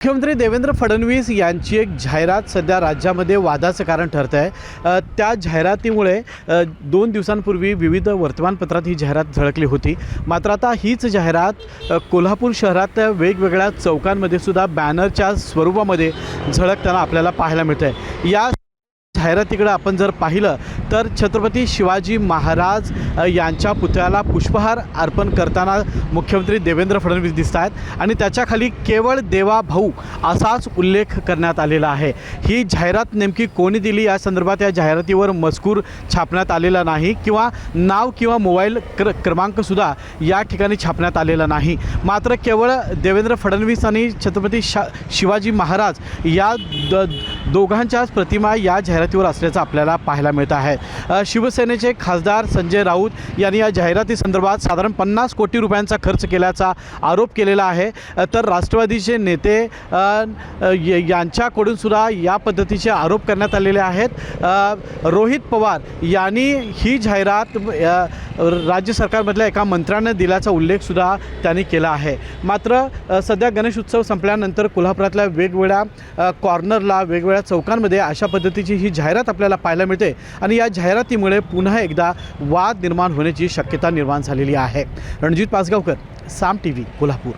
मुख्यमंत्री देवेंद्र फडणवीस यांची एक जाहिरात सध्या राज्यामध्ये वादाचं कारण ठरत आहे। त्या जाहिरातीमुळे 2 दिवसांपूर्वी विविध वर्तमानपत्रात ही जाहिरात झळकली होती। मात्र आता हीच जाहिरात कोल्हापूर शहरात वेगवेगळ्या चौकांमध्ये सुद्धा बॅनरच्या स्वरूपामध्ये झळकताना आपल्याला पाहायला मिळते। या जाहिरातीकडे आपण जर पाहिलं तर छत्रपती शिवाजी महाराज यांच्या पुतळ्याला पुष्पहार अर्पण करताना मुख्यमंत्री देवेंद्र फडणवीस दिसत आहेत आणि त्याच्याखाली केवळ देवा भाऊ असाच उल्लेख करण्यात आलेला आहे। ही जाहिरात नेमकी कोणी दिली या संदर्भात या जाहिरातीवर मजकूर छापण्यात आलेला नाही किंवा नाव किंवा मोबाईल क्रमांकसुद्धा या ठिकाणी छापण्यात आलेला नाही। मात्र केवळ देवेंद्र फडणवीस आणि छत्रपती शिवाजी महाराज या दोघांच्याच प्रतिमा या जाहिरातीवर असल्याचं आपल्याला पाहायला मिळत आहे। शिवसेनेचे खासदार संजय राऊत यांनी या जाहिरातीसंदर्भात साधारण 50 कोटी रुपयांचा खर्च केल्याचा आरोप केलेला आहे। तर राष्ट्रवादीचे नेते यांच्याकडून सुद्धा या पद्धतीचे आरोप करण्यात आलेले आहेत। रोहित पवार यांनी ही जाहिरात राज्य सरकारमधल्या एका मंत्र्याने दिल्याचा उल्लेखसुद्धा त्यांनी केला आहे। मात्र सध्या गणेश उत्सव संपल्यानंतर कोल्हापुरातल्या वेगवेगळ्या कॉर्नरला वेगवेगळ्या चौकांमध्ये अशा पद्धतीची ही जाहिरात आपल्याला पाहायला मिळते आणि या जाहिरातीमुळे पुन्हा एकदा वाद निर्माण होण्याची शक्यता निर्माण झालेली आहे। रणजित पासगावकर, साम टीव्ही, कोल्हापूर।